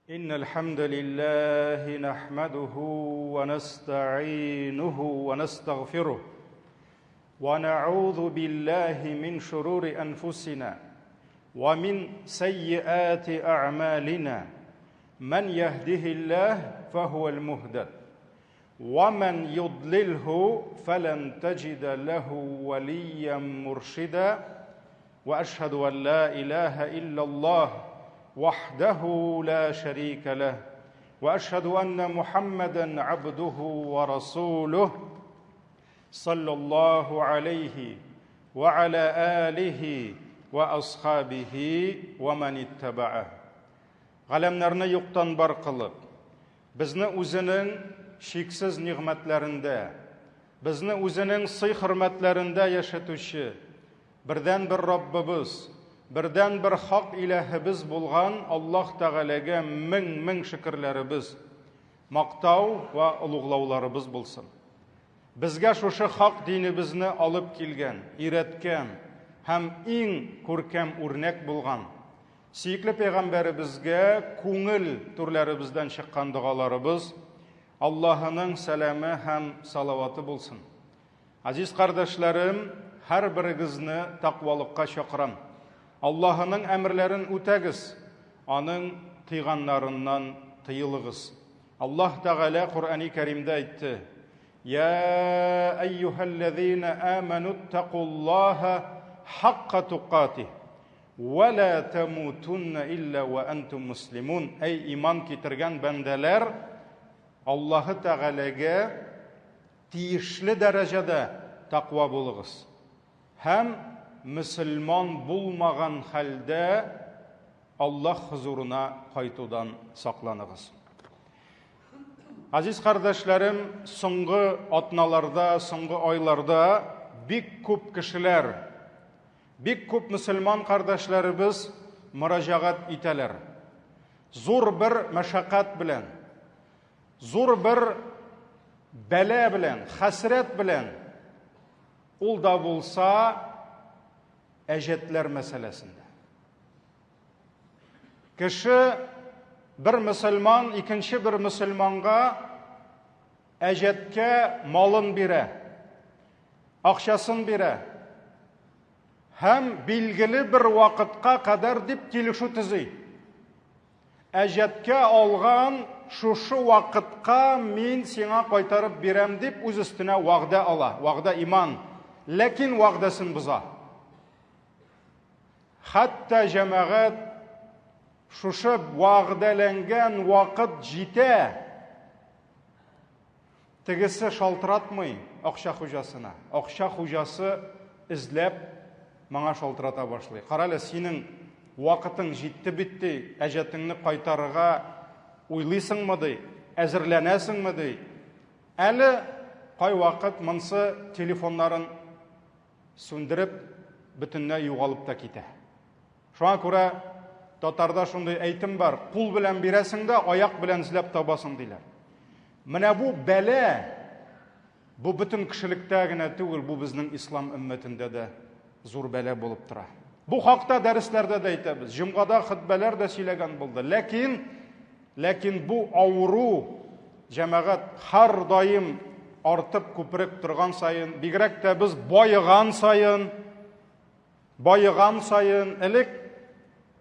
إن الحمد لله نحمده ونستعينه ونستغفره ونعوذ بالله من شرور أنفسنا ومن سيئات أعمالنا من يهده الله فهو المهتد ومن يضلله فلن تجد له وليا مرشدا وأشهد أن لا إله إلا الله وحده لا شريك له وأشهد أن محمدا عبده ورسوله صلى الله عليه وعلى آله وأصحابه ومن اتبعه. Ғаламнарны юктан бар кылып, безне үзенең шиксез ниғмәтләрендә, безне үзенең сый-хөрмәтләрендә яшәтүче бердән-бер Раббыбыз, бердән-бер хак илаһыбыз булган Аллаһ Тәгаләгә мең шөкерләребез, мактау ва улуглауларыбыз булсын. Безгә шушы хак динебезне алып килгән, өйрәткән һәм иң күркәм үрнәк булган сөйкле пәйгамбәребезгә күңел түрләребездән чыккан дугаларыбыз Аллаһының сәламе һәм салаваты булсын. Азиз кардәшләрем, һәрберегезне тақвалыкка чакырам. Аллаһының әмерләрен үтәгез, аның тыйганнарыннан тыелыгыз. Аллаһ Тәгалә Куръани Кәримдә әйтте: «Я әйюһәлләзина аману тақуллаһа хаққа туқатih ва ла тамутунна илля ва антум муслимун». Әй иман китергән бәндәләр, Аллаһы Тәгаләгә тиешле дәрәҗәдә тақва булыгыз. Һәм мөселман булмаган хәлдә Аллаһ хузурына кайтудан сакланыгыз. Азиз кардәшләрем, соңгы атналарда, соңгы айларда бик күп кешеләр, бик күп мөселман кардәшләребез мөрәҗәгать итәләр. Зур бер мәшәкать белән, зур бер бәла белән, хәсрәт белән, ул да булса әҗәтләр мәсьәләсендә. Кеше бер мөселман икенче бер мөселманга әҗәткә малын бирә, акчасын бирә һәм билгеле бер вакытка кадәр дип килешү төзи. Әҗәткә алган шушы вакытка мин сиңа кайтарып бирәм дип үз өстенә вәгъдә ала, вәгъдә иман, ләкин вәгъдәсен боза. Хәтта җәмәгать шушы вәгъдәләнгән вакыт җитә, тегесе шалтыратмый акча хуҗасына. Акча хуҗасы эзләп моңа шалтырата башлый. Карале, синең вакытың җитте битте, әҗәтеңне кайтарырга уйлыйсыңмы ди, әзерләнәсеңме ди? Әле кай вакыт монсы телефоннарын сүндереп, бөтенләй югалып та китә. Шуңа күрә татарда шундый әйтем бар: кул белән бирәсең дә, аяк белән эзләп табасың диләр. Менә бу бәла, бу бөтен кешелектә генә түгел, бу безнең ислам өммәтендә дә зур бәла булып тора. Бу хакта дәресләрдә дә әйтәбез, җомгада хутбәләр дә сөйләгән булды. Ләкин бу авыру җәмәгать һәр даим артып күпрәк торган сайын, бигрәк тә без байыган сайын, элек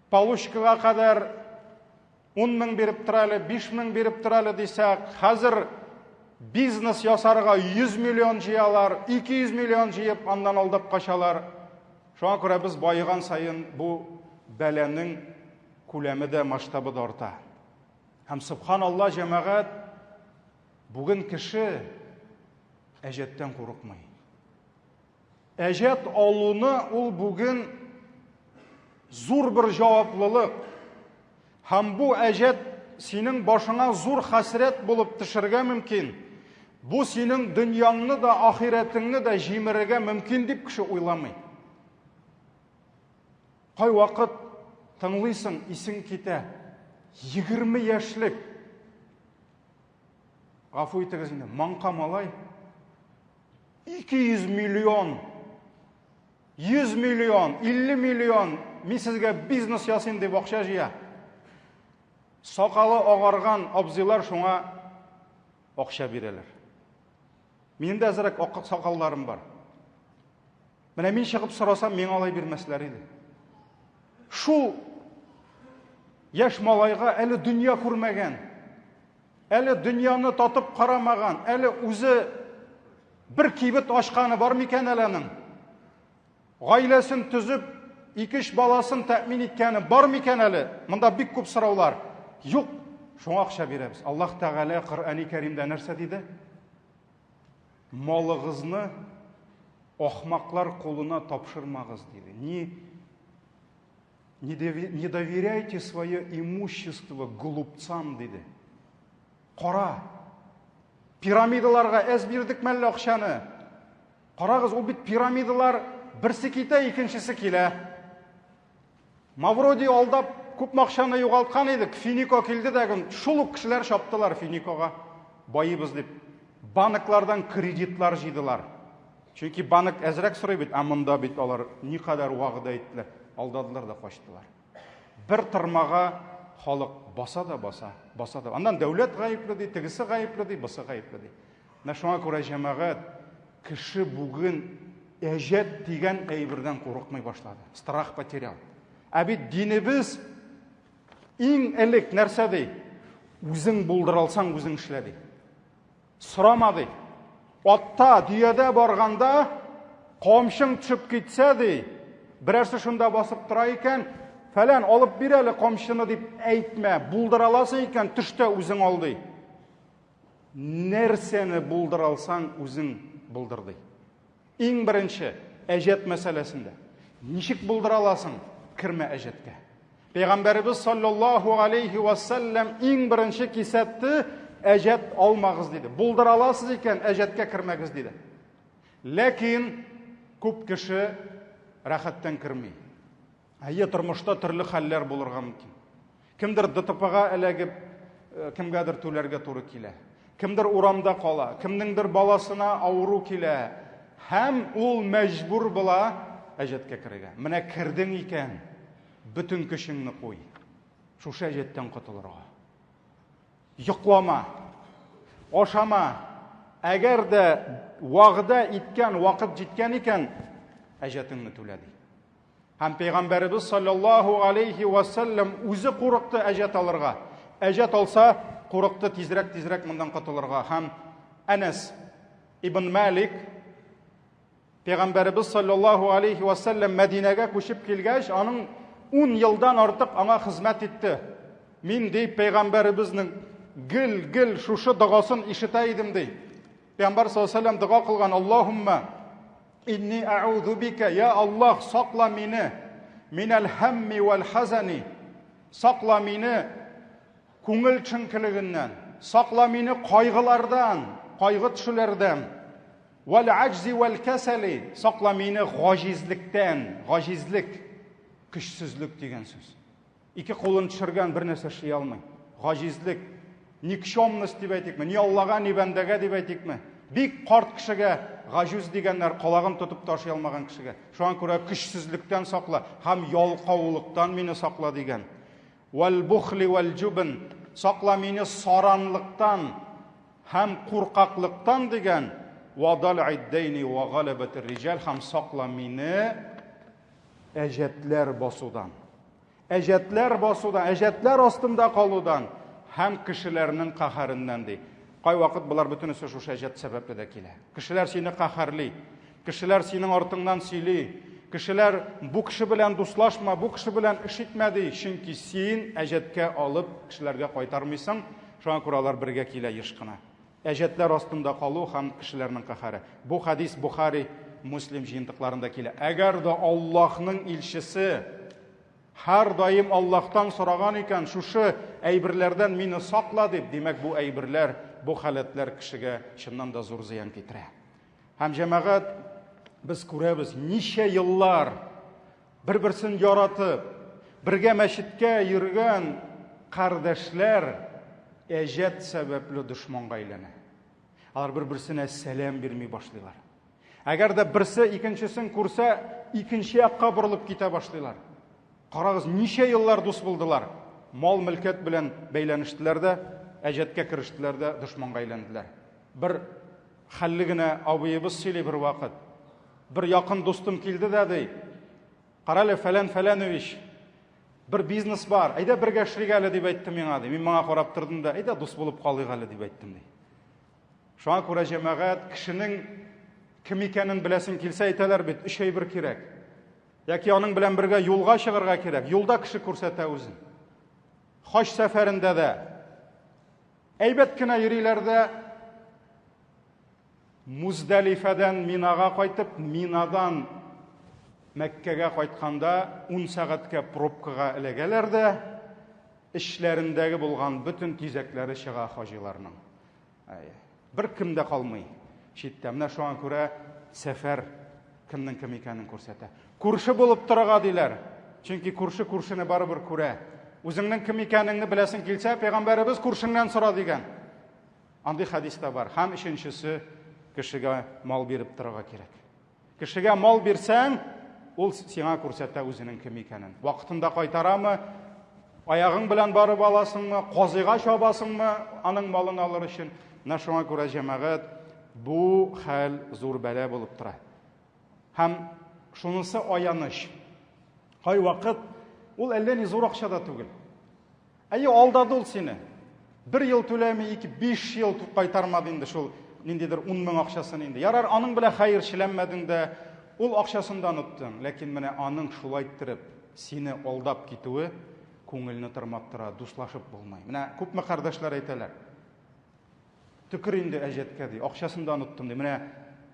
получкага кадәр 10 мең биреп тора әле, 5 мең биреп тора әле дисәк, хәзер бизнес ясарга 100 миллион җыялар, 200 миллион җыеп андан алдап качалар. Шуңа күрә без байыган сайын бу бәләнең күләме дә, масштабы да арта. Һәм субханалла, җәмәгать, бүген кеше әҗәттән курыкмый. Әҗәт алуны ул бүген зур бер җаваплылык. Һәм бу әҗәт синең башыңа зур хәсрәт булып төшәргә мөмкин. Бу синең дөньяңны да, ахиратыңны да җимерергә мөмкин дип кеше уйламый. Кай вакыт тыңлыйсың, исең китә. 20 яшьлек, гафу итегез инде, маңка малай 200 миллион, 100 миллион, 50 миллион, мин сезгә бизнес ясыйм дип акча җыя. сақалы ағарған абзыйлар шуңа ақша берелер. Менің де әзірек сақалларым бар. Менә мен шығып сұрасам, мен алай бермәсләр иде. Шул яш малайға әлі дүния күрмәгән, әлі дүнияны татып қарамаған, әлі үзе бір кибет ашқаны бар микән әләнің? Ғайләсін түзіп, 2-3 баласын тәмин иткәне бар микән әлі? Мында бик күп сұраулар. Юк, шуңа ақша беребез. Аллаһ Тәғәлә Құр'ан-ы Кәримдә нәрсә диде? Малыгызны ахмаклар қолына тапшырмагыз диде. Не доверяйте свое имущество глупцам диде. Қара, пирамидаларға әз бирдік мәлі ақшаны. Қарағыз, ол бит пирамидалар бірсі кете, екіншісі келе. Мавроди алдап көп мақшаны юғалтқан едік. Финико келді дәгін, шулық кішілер шаптылар Финикоға. Байыбыз деп, банклардан кредитлар жидылар. Чөнки банк әзірек сұрай бит, амында бит алар не қадар уағыда еттілер. Алдадылар да қаштылар. Бір тұрмаға халық баса да баса. Андан дәулет ғайыплы дей, тігісі ғайыплы дей, басы ғайыплы дей. Шуңа күрә җәмәгать, кеше бүген әжәт дигән әйбердән қорықмай башлады. Страх потерял. Бит динебез иң элек нәрсә дей? Үзең булдыра алсаң, үзең эшлә дей. Сорама дей. Атта, дүядә барганда, қомшың төшеп китсә дей, берәрсе шунда басып тора икән, фәлән алып бир әле қомшыны дип әйтмә, булдыра аласың икән, төштә үзең ал дей. Нәрсәне булдыра алсаң, үзең булдыр дей. Иң беренче әҗәт мәсьәләсендә. Ничек булдыра аласың? Кирмә әҗәткә. Пәйгамбәрбез саллаллаһу алейхи ва саллям иң беренче кисәтте әҗәт алмагыз диде. Булдыра аласыз икән, әҗәткә кирмәгез диде. Ләкин күп кеше рәхәттән кирми. Тормышта төрле хәлләр булырга мөмкин. Кемдер ДТП-га эләгеп, кемгәдер түләргә туры килә. Кемдер урамда кала, кемнеңдер баласына авыру килә. Һәм ул мәҗбүр була әҗәткә кирергә. Менә кирдең икән, бүтән көчеңне куй. Шушы әҗәттән котылырга. Йоклама, ашама. Әгәр дә вагъда иткән вакыт җиткән икән, әҗәтеңне түлә ди. Һәм Пәйгамбәрбез саллаллаһу алейхи ва саллям үзе курыкты әҗәт алырга. Әҗәт алса, курыкты тизрәк мондан котылырга. Һәм Анас ибн Малик Пәйгамбәрбез саллаллаһу алейхи ва саллям Мәдинәгә күчеп килгәч, аның 10 елдан артык аңа хезмәт итте. Мин ди Пәйгамбәрбезнең гел шушы дугасын ишетә идем ди. Пәйгамбәр саллаллаһу алейхи ва саллям дуга кылган: Аллаһумма инни аъуду бика, я Аллаһ, сакла мине минәл хамми вал хазани, сакла мине күңел чынкылыгыннан, сакла мине кайгылардан, кайгы төшүләрдән, вал аҗзи вал касали, сакла мине гаҗизлектән, гаҗизлек, көчсезлек дигән сүз. Ике кулын төшергән бер нәрсә эшли алмый. Гаҗизлек, никчемность дип әйтикме, ни Аллага, ни бәндәгә дип әйтикме. Бик карт кешегә гаҗүз дигәннәр калагын тотып ташый алмаган кешегә. Шуңа күрә көчсезлектән сакла, һәм ялкаулыктан мине сакла дигән. Вал бухли вал җубн, сакла мине саранлыктан һәм куркаклыктан дигән. Вадал иддайни ва галабат ар-риҗал, һәм сакла мине әҗәтләр басудан. Әҗәтләр басудан, әҗәтләр астында калудан һәм кешеләрнең каһарыннан ди. Кай вакыт булар бөтенесе шушы әҗәт сәбәпле дә килә. Кешеләр сине каһарлый, кешеләр синең артыңнан сөйли, кешеләр бу кеше белән дуслашма, бу кеше белән эш итмә ди, чөнки син әҗәткә алып кешеләргә кайтармыйсың. Шуңа күрә алар бергә килә еш кына. Әҗәтләр астында калу һәм кешеләрнең каһары. Бу хадис Бухари, Муслим җыентыкларында килә. Әгәр дә Аллаһның илчесе һәр даим Аллаһтан сораган икән, шушы әйберләрдән мине сакла дип, димәк бу әйберләр, бу халәтләр кешегә чыннан да зур зыян китерә. Һәм җәмәгать, без күрәбез, ничә еллар бер-берсен яратып, бергә мәчеткә йөргән кардәшләр әҗәт сәбәпле дошманга әйләнә. Алар бер-берсенә сәлам бирми башлыйлар. Әгәр дә берсе икенчесен күрсә, икенче якка борылып китә башлыйлар. Карагыз, ничә еллар дус булдылар. Мал мөлкәт белән бәйләнештеләр дә, әҗәткә керештеләр дә, дошманга әйләнделәр. Бер хәлле генә абыебыз сөйли бер вакыт. Бер якын достым килде дә ди: "Карале фәләнович, бер бизнес бар, әйдә бергә эшлик әле" дип әйтте миңа ди. Мин моңа карап тордым да: "Әйдә дус булып калыйк әле" дип әйттем ди. Шуңа күрә җәмәгать, кешенең кем икәнен беләсен килсә әйтәләр бит, өч әйбер кирәк. Яки аның белән бергә юлга чыгарга кирәк. Юлда кеше күрсәтә үзен. Хаҗ сәфәрендә дә әйбәт кенә йөриләр дә, Муздалифадан Минага кайтып, Минадан Мәккәгә кайтканда 10 сәгатькә пробкага эләгәләр дә, эшләрендәге булган бүтән кизәкләре чыга хаҗиларның. Бер кем дә калмый читтә. Менә шуңа күрә сәфәр кемнең кем икәнен күрсәтә. Күрше булып торырга диләр. Чөнки күрше күршене барыбер күрә. Үзеңнең кем икәнеңне беләсең килсә, пәйгамбәребез күршеңнән сора дигән. Андый хадиста бар. Һәм өченчесе, кешегә мал биреп торырга кирәк. Кешегә мал бирсәң, ул сиңа күрсәтә үзенең кем икәнен. Вакытында кайтарамы, аягың белән барып аласыңмы, казыйга чабасыңмы аның малын алыр өчен. Менә шуңа күрә җәмәгать, бу хәл зур бәла булып тора. Һәм шунысы аяныч. Кай вакыт ул әллә ни зур акчада түгел. Әйе, алдады ул сине. 1 ел түләми, 5 ел кайтармады инде шул ниндидер 10 мең акчасын инде. Ярар, аның белән хәер эшләмәдең дә, ул акчасын да оныттың. Ләкин менә аның шулай иттереп сине алдап китүе күңелне тырмап тора, дуслашып булмай. Менә күпме кардәшләр әйтәләр: "Төкер инде әҗәткә" ди, "Акчасын да оныттым" ди. Менә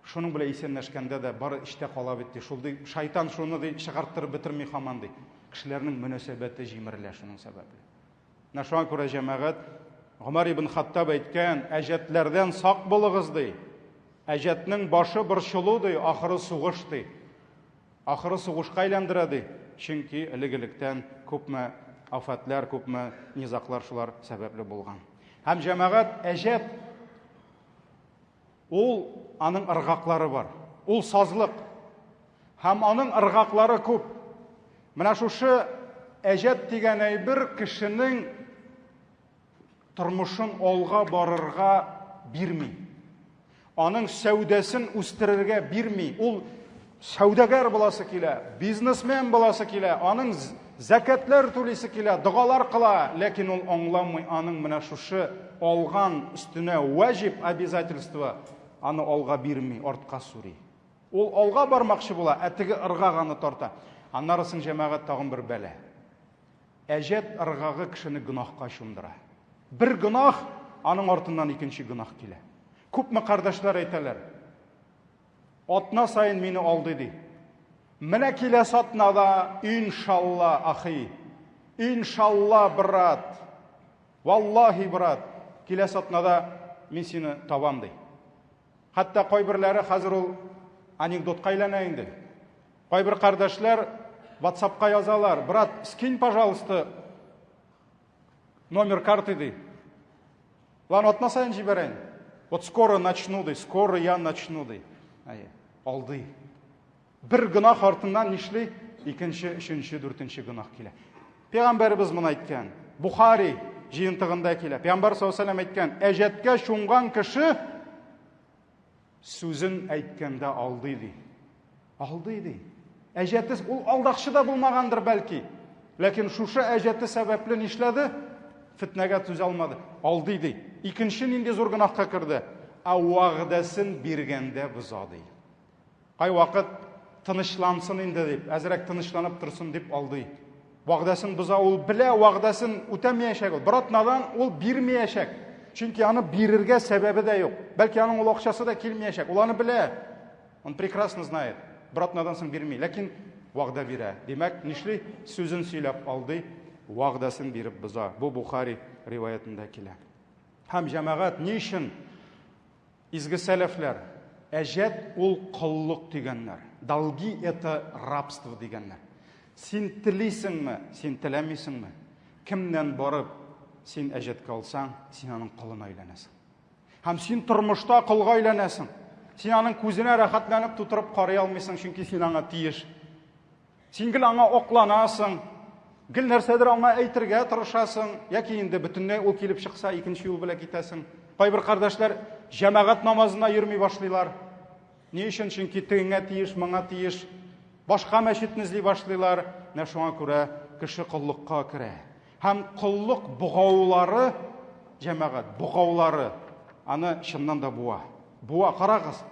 шуның белән исәнләшкәндә дә бары эштә кала бит ди. Шул ди, шайтан шуны ди чыгарттырып бетерми һаман ди. Кешеләрнең мөнәсәбәте җимерелә шуның сәбәпле. Менә шуңа күрә җәмәгать, Умар ибн Хаттаб әйткән: "Әҗәтләрдән сак булыгыз" ди. Әҗәтнең башы борчылу ди, ахыры сугыш ди. Ахыры сугышка әйләндерә ди. Чөнки элек-электән күпме афатлар, күпме низаклар шулар сәбәпле булган. Һәм җәмәгать, әҗәт ул аның ыргаклары бар. Ул сазлык. Һәм аның ыргаклары күп. Менә шушы әҗәт дигән әйбер кешенең тормышын алга барырга бирми. Аның сәүдәсен үстерергә бирми. Ул сәүдәгәр буласы килә, бизнесмен буласы килә, аның зәкатлар түлисе килә, дугалар кыла, ләкин ул аңламый аның менә шушы алган өстенә ваҗиб обязательство аны алга бирми, артка сури. Ул алга бармакчы була, әтеге ыргаганы тарта. Аннарысын җәмәгать тагын бер бәла. Әҗәт ыргагы кешене гынахка чумдыра. Бер гынах, аның артыннан икенче гынах килә. Күпме кардәшләр әйтәләр: "Атна сайын мине алды" ди. Менә киләсе атнада иншалла ахи, иншалла брат, валлаһи брат, киләсе атнада мин сине табам ди. Хәтта кайберләре хәзер ул анекдотка әйләнә инде. Кайбер кардәшләр WhatsApp'ка язалар: "Брат, скинь, пожалуйста, номер карты" ди. Лан атна сайын җибәрәм. Вот скоро начну ди, скоро я начну ди. Алды. Бер гынах артыннан нишли, икенче, өченче, дүртенче гынах килә. Пәйгамбәрбез моны әйткән. Бухари җыентыгында килә. Пәйгамбәр саллаллаһу алейһи ва сәллям әйткән: "Әҗәткә шуңган кеше сүзен әйткәндә алды" ди. Алды ди. Әҗәтес ул алдакчы да булмагандыр бәлки. Ләкин шушы әҗәте сәбәпле нишләде? Фитнәгә түзә алмады. Алды ди. Икенче нинди зур гынахка керде? Вәгъдәсен биргәндә боза ди. Кай вакыт тынычлансын инде дип, әзрәк тынычланып торсын дип алды. Вәгъдәсен боза, ул белә вәгъдәсен үтәмәячәк. Бер атнадан ул бирмәячәк. Чөнки аны бирергә сәбәбе дә юк. Бәлки аның ул акчасы да килмәячәк. Ул аны белә. Он прекрасно знает. Бер атнадан соң бирми. Ләкин вәгъдә бирә. Димәк, нишли? Сүзен сөйләп алды, вәгъдәсен биреп боза. Бу Бухари риваятында килә. Һәм җәмәгать, ни өчен изге сәләфләр әҗәт ул кыллык дигәннәр. Долги это рабство дигәннәр. Син телисеңме, син теләмисеңме? Кемнән барып син әҗәткә алсаң, син аның кылына әйләнәсең. Һәм син тормышта кылга әйләнәсең. Син аның күзенә рәхәтләнеп тутырып карый алмыйсың, чөнки син аңа тиеш. Син гел аңа окланасың. Гел нәрсәдер аңа әйтергә тырышасың, яки инде бөтенләй ул килеп чыкса, икенче юл белән китәсең. Кайбер кардәшләр җәмәгать намазына йөрми башлыйлар. Ни өчен? Чөнки тегеңә тиеш, моңа тиеш. Башка мәчетне эзли башлыйлар. Менә шуңа күрә кеше куллыкка керә. Һәм куллык бугаулары, җәмәгать бугаулары аны чыннан да буа. Буа, карагыз.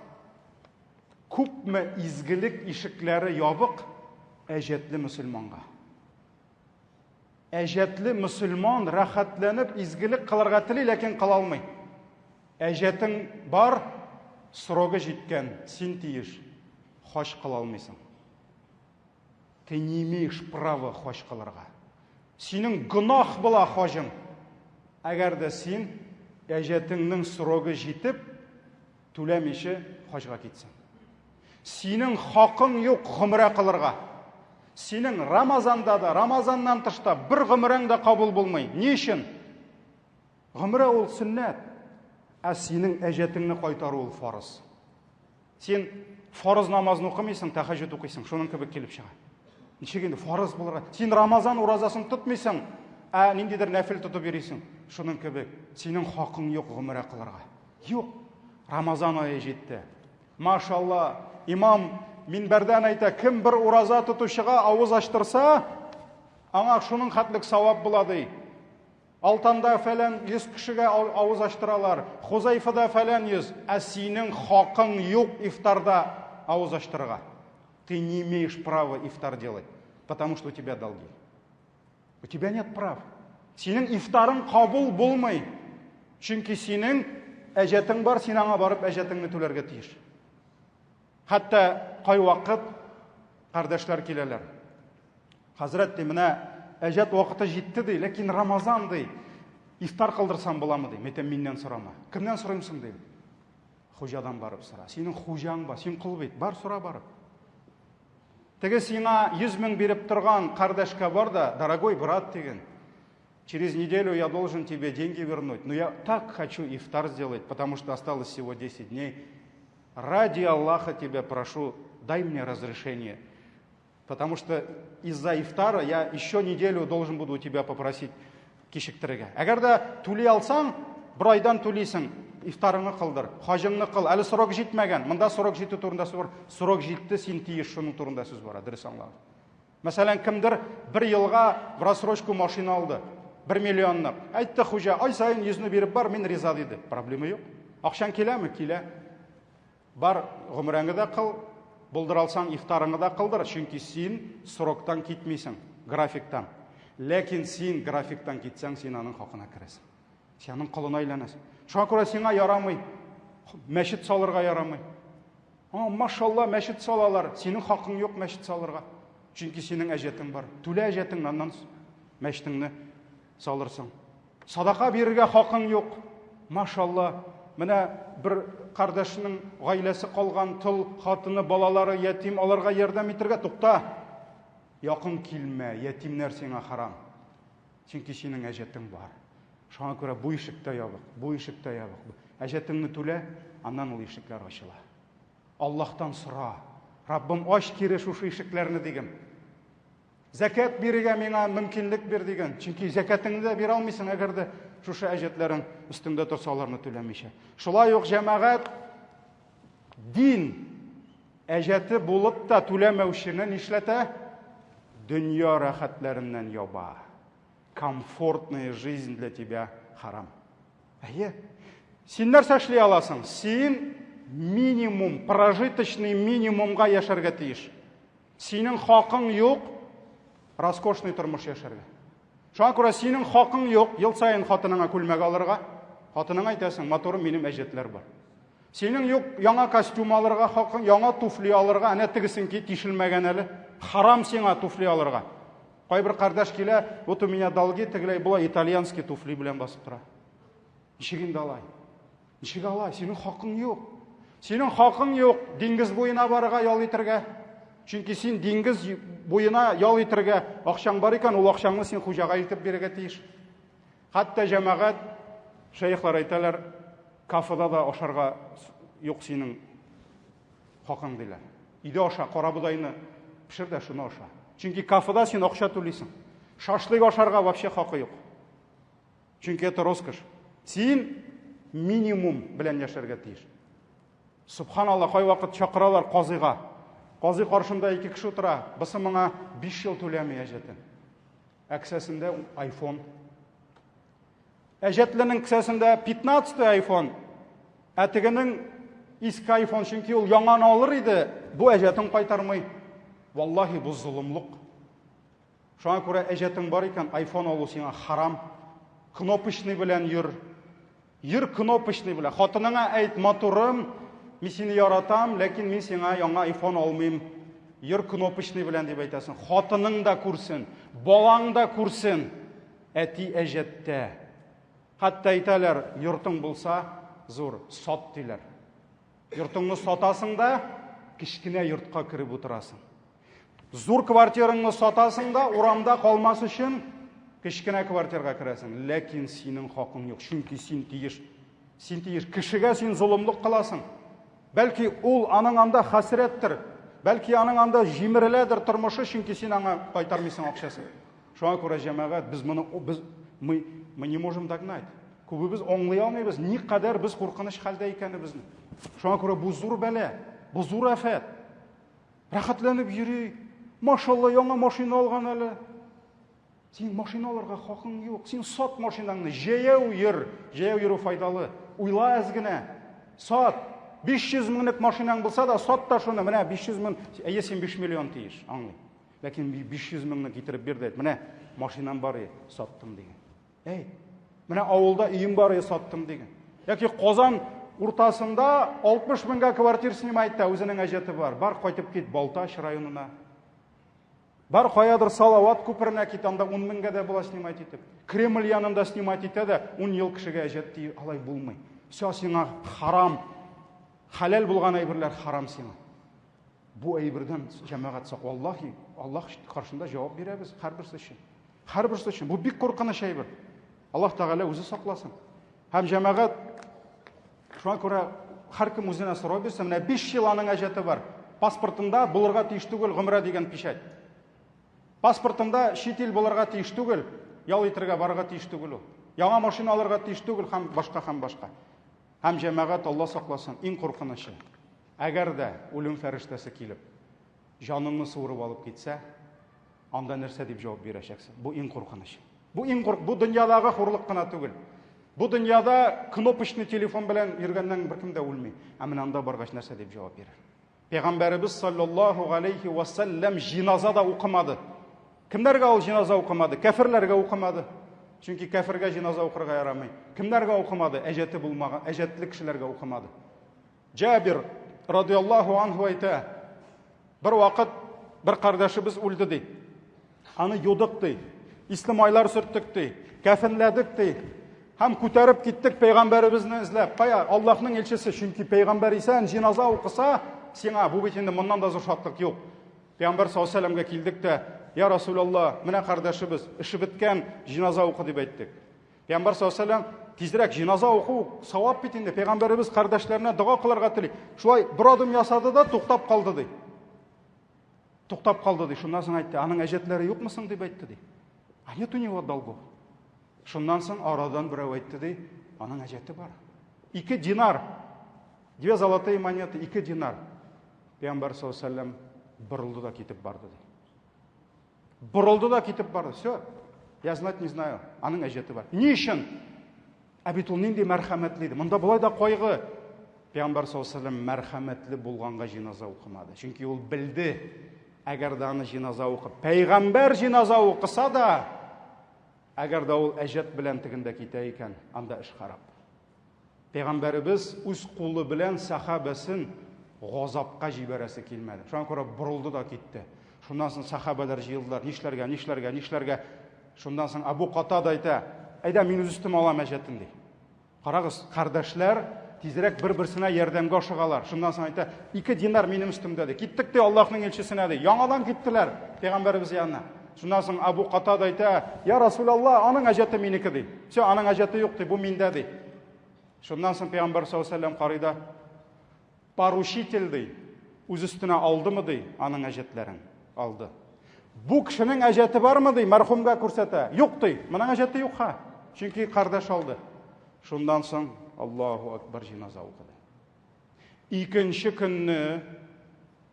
Күпме изгелек ишекләре ябык әҗәтле мөселманга. Әҗәтле мөселман рәхәтләнеп изгелек кылырга тели, ләкин кыла алмый. Әҗәтең бар, срогы җиткән, син тиеш, хаҗ кыла алмыйсың. Ты не имеешь права хаҗ кылырга. Синең гынах була хаҗың. Әгәр дә син әҗәтеңнең срогы җитеп, түләмичә хаҗга китсәң. Синең хакың юк гомрә кылырга. Синең Рамазанда да, Рамазаннан тышта бер гомрең дә кабул булмый. Ни өчен? Гомрә ул сөннәт, ә синең әҗәтеңне кайтару ул фарыз. Син фарыз намазын укымыйсың, тәһаҗҗүд укыйсың, шуның кебек килеп чыга. Ничек инде фарыз булырга? Син Рамазан уразасын тотмыйсың, ә ниндидер нәфил тотып йөрисең, шуның кебек. Синең хакың юк гомрә кылырга. Юк. Рамазан ае җитте. Машалла, имам минбәрдән әйтә, кем бер ураза тотучыга авыз ачтырса, аңа шуның хәтлек савап була ди. Алтанда фәлән 100 кешегә авыз ачтыралар, Хузайфада фәлән 100, ә синең хакың юк ифтарда авыз ачтырырга. Ты не имеешь права ифтар делать, потому что у тебя долги. У тебя нет прав. Синең ифтарың кабул булмый. Чөнки синең әҗәтең бар, син аңа барып әҗәтеңне түләргә тиеш. Хәтта кай вакыт кардәшләр киләләр. Хәзрәт ди, менә әҗәт вакыты җитте ди, ләкин Рамазан ди. Ифтар кылдырсам буламы ди? Мәтәм миннән сорама. Кемнән сорыйсың ди? Хуҗадан барып сора. Синең хуҗаң бар, син кул бит, бар сора барып. Теге сиңа 100 мең биреп торган кардәшкә бар да, дорогой брат деген, через неделю я должен тебе деньги вернуть. Но я так хочу ифтар сделать, потому что осталось всего 10 дней. Ради Аллаха тебя прошу, дай мне разрешение. Потому что из-за ифтара я еще неделю должен буду у тебя попросить кешіктіріге. Әгәр дә түли алсаң, бір айдан түлисің, ифтарыңны кылдыр, хаҗыңны кыл. Әле срок җитмәгән. Монда срок җитү турында сүз бар. Срок җитте, син тиеш, шуның турында сүз бар. Дөрес аңлагыз. Мәсәлән, кемдер 1 елга в рассрочку машина алды. 1 миллионлык. Әйтте хуҗа, ай сайын 100-ны биреп бар, мин риза диде. Проблема юк. Акчаң киләме? Килә. Бар, гомрәңне дә кыл, булдыр алсаң ифтарыңны да кылдыр, чөнки син сроктан китмисең, графиктан. Ләкин син графиктан китсәң, син аның хакына керәсең. Синең кулына әйләнәсең. Шуңа күрә сиңа ярамый. Мәчет салырга ярамый. Машалла, мәчет салалар. Синең хакың юк мәчет салырга. Чөнки синең әҗәтең бар. Түлә әҗәтеңнән мәчетеңне салырсың. Садака бирергә хакың юк. Машалла. Менә бер кардәшнең гаиләсе калган, тол, хатыны, балалары ятим, аларга ярдәм итәргә тукта. Якын килмә, ятимнәр сиңа харам. Чөнки синең әҗәтең бар. Шуңа күрә бу ишектә ябык, бу ишектә ябык. Әҗәтеңне түлә, аннан ул ишекләр ачыла. Аллаһтан сора. Раббым, ач кире шушы ишекләрне дигән. Закат бирергә миңа мөмкинлек бир дигән. Чөнки закатыңны да бирә алмыйсың, әгәр дә шушы әҗәтләрен өстендә торсаларны түләмичә. Шулай ук җәмәгать дин әҗәте булып та түләмәүчене нишләтә? Дөнья рәхәтләреннән яба. Комфортная жизнь для тебя харам. Әйе. Син нәрсә эшли аласың? Син минимум, прожиточный минимумга яшәргә тиеш. Синең хакың юк, роскошный тормыш яшәргә. Шуңа күрә синең хакың юк, ел сайын хатыныңа күлмәк алырга. Хатыныңа әйтәсең, моторым минем әҗәтләр бар. Синең юк, яңа костюм алырга хакың, яңа туфли алырга, әнә тегесен ки тишелмәгән әле. Харам сиңа туфли алырга. Кайбер кардәш килә, вот у меня долги, тегеләй була итальянский туфли белән басып тора. Ничек инде алай? Ничек алай? Синең хакың юк. Синең хакың юк диңгез буена барырга, ял итәргә. Чөнки син диңгез буена ял итәргә акчаң бар икән, ул акчаңны син хуҗага илтеп бирергә тиеш. Хәтта җәмәгать шәйхләр әйтәләр, кафеда да ашарга юк синең хакың диләр. Иде аша, карабудайны пешер дә шуны аша. Чөнки кафеда син акча түлисең. Шашлык ашарға вообще хақы жоқ. Чөнки это роскошь. Сен минимум белән яшәргә тиеш. Субханалла, кай вакыт чакыралар казыйга. Казый каршында 2 кеше утыра. Бусы моңа 5 ел түләми әҗәтен. Кесәсендә iPhone. Әҗәтленең кесәсендә 15 iPhone. Тегенең иске iPhone, чөнки ул яңаны алыр иде. Бу әҗәтен кайтармый. Валлаһи, бу зулымлык. Шуңа күрә әҗәтең бар икән, iPhone алу сиңа харам. Кнопочный белән йөр. Йөр кнопочный белән. Хатыныңа әйт, матурым, мин сине яратам, ләкин мин сиңа яңа iPhone алмыйм. Йөр кнопочный белән дип әйтәсең. Хатының да күрсен, балаң да күрсен. Әти әҗәттә. Хатта әйтәләр, йортың булса, зур, сат диләр. Йортыңны сатасың да, кичкенә йортка кирип утырасың. Зур квартираңны сатасың да, урамда калмас өчен кичкенә квартирага керәсең. Ләкин синең хакың юк, чөнки син тиеш. Кешегә син зулымлык кыласың. Бәлки ул аның анда хәсрәттер. Бәлки аның анда җимереләдер тормышы, чөнки син аңа кайтармыйсың акчасын. Шуңа күрә җәмәгать, мы не можем догнать. Күбебез аңлый алмыйбыз, никадәр без куркыныч хәлдә икәнебезне. Шуңа күрә бу зур бәла, бу зур афәт. Рәхәтләнеп йөри, машалла, яңа машина алган әле. Син машина алырга хакың юк. Син сат машинаңны, җәяү йөрү файдалы. Уйла аз гына. Сат. 500 меңлек машинаң булса да, сат та шуны. Менә 500 мең, син 5 миллион тиеш, аңлый. Ләкин 500 меңне китереп бир дә, менә машинам бар, саттым дигән. Менә авылда өем бар, саттым дигән. Яки Казан уртасында 60 меңгә квартира снимает та, үзенең әҗәте бар. Бар кайтып кит Балтач районына. Бар каядыр Салават күперенә кит, анда 10 меңгә дә була снимать итеп. Кремль янында снимать итә дә, 10 ел кешегә әҗәт ди, алай булмый. Все сиңа харам. Халал булган әйберләр харам сиңа. Бу әйбердән җәмәгать сак. Валлаһи, Аллаһ каршында җавап бирәбез һәрберсе өчен. Һәрберсе өчен. Бу бик куркыныч әйбер. Аллаһ Тәгалә үзе сакласын. Һәм җәмәгать шуңа күрә һәркем үзенә сорау бирсә, менә 5 ел аның әҗәте бар. Паспортында булырга тиеш түгел гомрә дигән печать. Паспортында чит ил булырга тиеш түгел, ял итәргә барырга тиеш түгел ул. Яңа машина алырга тиеш түгел, һәм башка. Һәм җәмәгать Алла сакласын, иң куркынычы. Әгәр дә үлем фәрештәсе килеп, җаныңны суырып алып китсә, анда нәрсә дип җавап бирәчәксең? Бу иң куркынычы. Бу дөньядагы хурлык кына түгел. Бу дөньяда кнопочный телефон белән йөргәннән беркем дә үлми. Ә менә анда баргач нәрсә дип җавап бирер? Пәйгамбәрбез саллаллаһу алейхи ва саллям җиназа да укымады. Кемнәргә ул җиназа укымады? Кафирләргә укымады. Чөнки кафиргә җиназа укырга ярамый. Кемнәргә укымады? Әҗәте булмаган, әҗәтле кешеләргә укымады. Җабир радиллаһу анһу әйтә, бер вакыт бер кардәшебез үлде ди. Аны юдык ди. Ислам сөрттек ди. Кафенләдек ди. Һәм күтәреп киттек пәйгамбәребезне эзләп. Кая? Аллаһның элчесе, чөнки пәйгамбәр исән җиназа укыса, сиңа бу бит инде моннан да зур шатлык юк. Пәйгамбәр саллаллаһу алейһи ва сәлләмгә килдек тә, я Расулаллаһ, менә кардәшебез, эше биткән, җиназа укы дип әйттек. Пәйгамбәр саллаллаһу алейһи ва сәлләм, тизрәк җиназа уку, савап бит инде. Пәйгамбәребез кардәшләренә дуга кылырга тели. Шулай бер адым ясады да туктап калды ди. Туктап калды ди. Шуннан соң әйтте, аның әҗәтләре юкмы соң дип әйтте ди. А нет у него долгов. Шуннан соң арадан берәү әйтте ди, аның әҗәте бар. 2 динар. 2 золотые монеты, 2 динар. Пәйгамбәр саллаллаһу алейһи ва сәлләм борылды да китеп барды ди. Борылды да китеп барды. Все. Я знать не знаю. Аның әҗәте бар. Ни өчен? Ә бит ул нинди мәрхәмәтле иде. Монда булай да кайгы. Пәйгамбәр саллаллаһу алейһи ва сәлләм мәрхәмәтле булганга җиназа укымады. Чөнки ул белде, әгәр дә аны җиназа укып, пәйгамбәр җиназа укыса да, әгәр дә ул әҗәт белән тегендә китә икән, анда эш харап. Пәйгамбәребез үз кулы белән сахабасын газапка җибәрәсе килмәде. Шуңа күрә борылды да китте. Шуннан соң сахабалар җыелдылар. Нишләргә? Шундан соң Абу Катада әйтә, әйдә мин үз өстемә алам әҗәтен ди. Карагыз, кардәшләр тизрәк бер-берсенә ярдәмгә ашыгалар. Шундан соң әйтә, 2 динар минем өстемдә ди. Киттек ди Аллаһның элчесенә ди. Яңадан киттеләр пәйгамбәребез янына. Шундан соң Абу Катада әйтә, я Расулаллаһ, аның әҗәте минеке ди. Все, аның әҗәте юк ди, бу миндә ди. Шуннан соң пәйгамбәр саллаллаһу алейһи ва сәлләм карыйда, поручитель ди. Үз өстенә алдымы ди, аның әҗәтләрен алды. Бұл кішінің әжеті бар ма дей, мәрхумға көрсәтә. Юк дей, мұның әжеті юққа. Чөнки қардаш алды. Шундан соң Аллаху акбар жиназа оқыды. Икенче көнне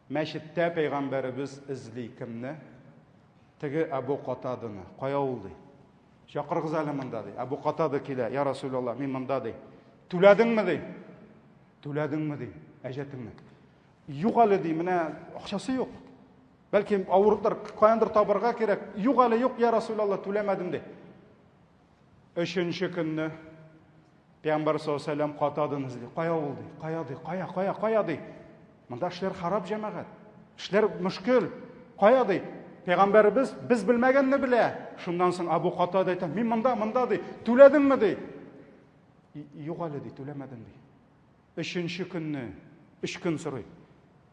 мәчеттә пәйгамбәребез изли кемне? Теге Абу Катаданы. Кая ул ди? Чакыргыз әле монда ди. Абу Катада килә, я Расулаллах, мин монда ди. Түләдеңме ди? Түләдеңме ди? Әҗәтеңне. Юк әле ди, менә акчасы юк. Бәлки авырдыр, каяндыр табырга кирәк. Юк әле юк, я Расулаллах, түләмәдем ди. Өченче көнне Пәйгамбәр саллаллаху алейхи ва саллям Катаданы изли. Кая ул ди? Кая ди? Кая ди? Монда эшләр харап җәмәгать. Эшләр мөшкел. Кая ди? Пәйгамбәребез без белмәгәнне белә. Шундан соң Абу Катада әйтә, мин монда ди. Түләдеңме ди? Юк әле ди, түләмәдем ди. Өченче көнне, 3 көн сорый.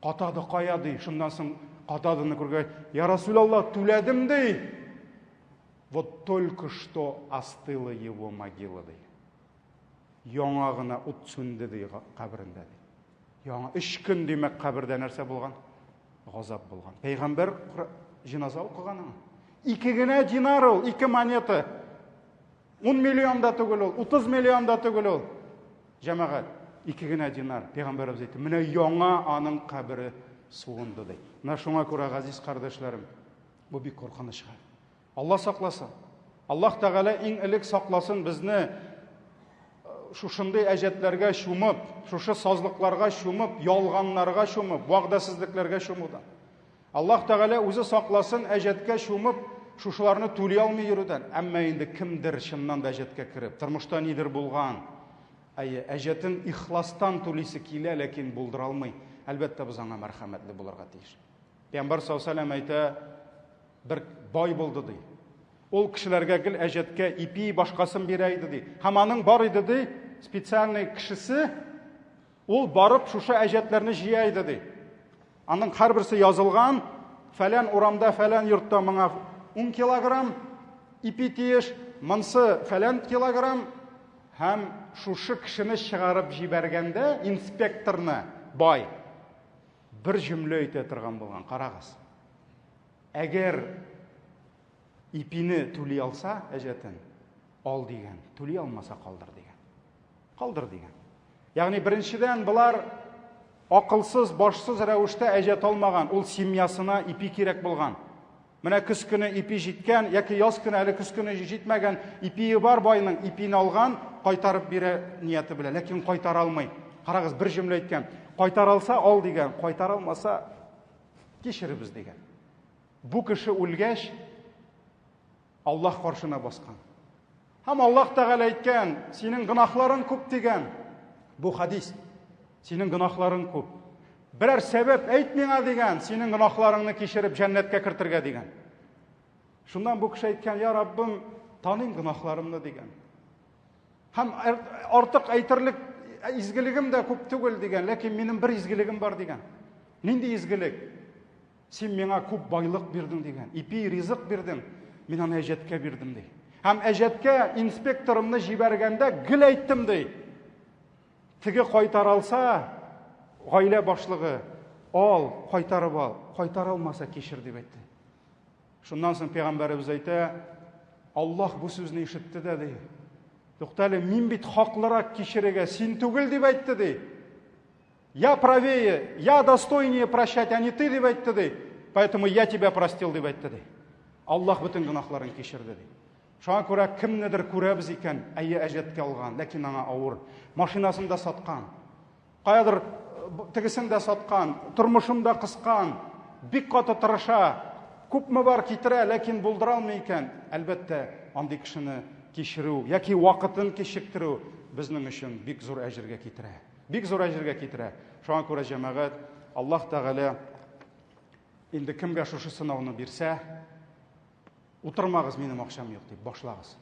Катада кая ди? Шундан соң Катаданы күргәч, я Расулаллах, түләдем ди. Вот только что остыла его могила ди. Яңа гына ут сүнде ди каберендә ди. Яңа 3 көн димәк кабердә нәрсә булган? Газап булган. Пәйгамбәр җиназа укыган. 2 генә динар ул, 2 монета. 10 миллион да түгел ул, 30 миллион да түгел ул. Җәмәгать, 2 генә динар. Пәйгамбәребез әйтте, менә яңа аның кабере суынды ди. Менә шуңа күрә, газиз кардәшләрем, бу бик куркыныч хәл. Алла сакласын. Аллаһ Тәгалә иң элек сакласын безне шушындай әҗәтләргә чумып, шушы сазлыкларга чумып, ялганнарга чумып, вәгъдәсезлекләргә чумудан. Аллаһ Тәгалә үзе сакласын әҗәткә чумып, шушыларны түли алмый йөрүдән. Әмма инде кемдер чыннан да әҗәткә кирип, тормышта нидер булган, әҗәтен ихластан түлисе килә, ләкин булдыра алмый. Әлбәттә без аңа мәрхәмәтле булырга тиеш. Пәйгамбәр саллаллаху алейхи ва саллям әйтә, бер бай булды ди. Ул кешеләргә гел әҗәткә ипи башкасын бирә иде ди. Һәм аның бар иде ди, специальный кешесе, ул барып шушы әҗәтләрне җыя иде ди. Аның һәрберсе язылган, фәлән урамда, фәлән йортта моңа 10 килограмм ипи тиеш, монсы фәлән килограмм, һәм шушы кешене чыгарып җибәргәндә инспекторны бай бер җөмлә әйтә торган булган. Карагыз. Әгәр ипине түли алса әҗәтен, ал дигән, түли алмаса калдыр дигән. Калдыр дигән. Ягъни беренчедән булар акылсыз, башсыз рәвештә әҗәт алмаган, ул семьясына ипи кирәк булган. Менә көз көне ипи җиткән, яки яз көне, әле көз көне җитмәгән, ипие бар байның, ипине алган, кайтарып бирә нияте белән, ләкин кайтара алмый. Карагыз, бер җөмлә әйткән. Кайтара алса ал дигән, кайтара алмаса кичеребез дигән. Бу кеше үлгәч Аллаһ каршына баскан. Һәм Аллаһ Тәгалә әйткән, синең гынахларың күп дигән. Бу хадис. Синең гынахларың күп. Берәр сәбәп әйт миңа дигән, синең гынахларыңны кичереп җәннәткә кертергә дигән. Шуннан бу кеше әйткән, я Раббым, таныйм гынахларымны дигән. Һәм артык әйтерлек изгелегем дә күп түгел дигән, ләкин минем бер изгелегем бар дигән. Нинди изгелек? Син миңа күп байлык бирдең дигән. Ипи ризык бирдең, мин аны әҗәткә бирдем ди. Һәм әҗәткә инспекторымны җибәргәндә гел әйттем ди. Теге кайтара алса, гаилә башлыгы, ал, кайтарып ал, кайтара алмаса кичер дип әйтте. Шуннан соң Пәйгамбәребез әйтә, Аллаһ бу сүзне ишетте дә ди. Туктале, мин бит хаклырак кичерергә, син түгел дип әйтте ди. Я правее, я достойнее прощать, а не ты дип әйтте ди. Поэтому я тебя простил дип әйтте ди. Аллаһ бүтән гынахларын кичерде ди. Шуңа күрә кемнедер күрәбез икән, әйе әҗәткә алган, ләкин аңа авыр. Машинасын да саткан. Каядыр тегесен дә саткан, тормышын да кыскан, бик каты тырыша, күпме бар китерә, ләкин булдыра алмый икән. Әлбәттә, андый кешене кичерү, яки вакытын кичектерү безнең өчен бик зур әҗергә китерә. Бик зур әҗергә китерә. Шуңа күрә җәмәгать, Аллаһ Тәгалә инде кемгә шушы сынауны бирсә, утырмагыз, минем акчам юк дип, башлагыз.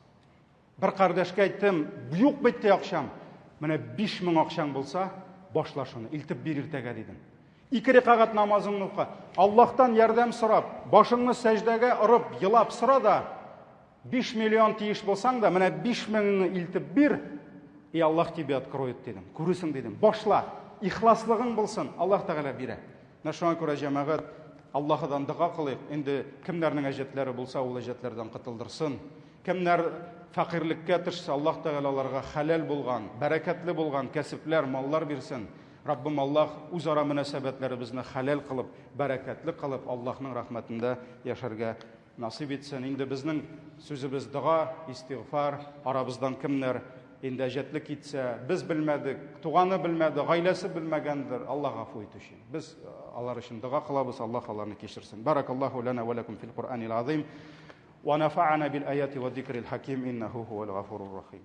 Бер кардәшкә әйттем, юк бит акчам. Менә 5000 акчаң булса, башла шуны, илтеп бир иртәгә дидем. 2 рәкъәгать намазыңны укы. Аллаһтан ярдәм сорап, башыңны сәҗдәгә урып, елап сора да, 5 миллион тиеш булсаң да, менә 5000-ны илтеп бир, и Аллаһ тебе откроет дидем. Күресең дидем. Башла, ихласлыгың булсын, Аллаһ Тәгалә бирә. Шуңа күрә җәмәгать, Аллаһыдан дұға қылайық. Енді кімдердің әжетлері болса, ол әжетлерден құтылдырсын. Кімдер фақирлікке тырышса, Аллаһ Тағала оларға халал болған, бәрәкәтлі болған кәсіплер, маллар берсін. Раббым Аллаһ үзара мөнәсәбәтләребезне халал қылып, бәрәкәтле қылып, Аллаһның рахмәтендә яшәргә насип етсен. Инде безнең сүзебез дұға, истигъфар, арабыздан кемнәр инде әҗәтлек итсә, без белмәдек, туганы белмәде, гаиләсе белмәгәндер, Аллаһ гафу итүче. Біз алар өчен дұға кылабыз, Аллаһ аларны кешерсен. Баракаллаху лана ва лакум фил Qur'анил азим. Ва нафa'ана бил аяти ва зикрил хаким иннаху хувал гафурур рахим.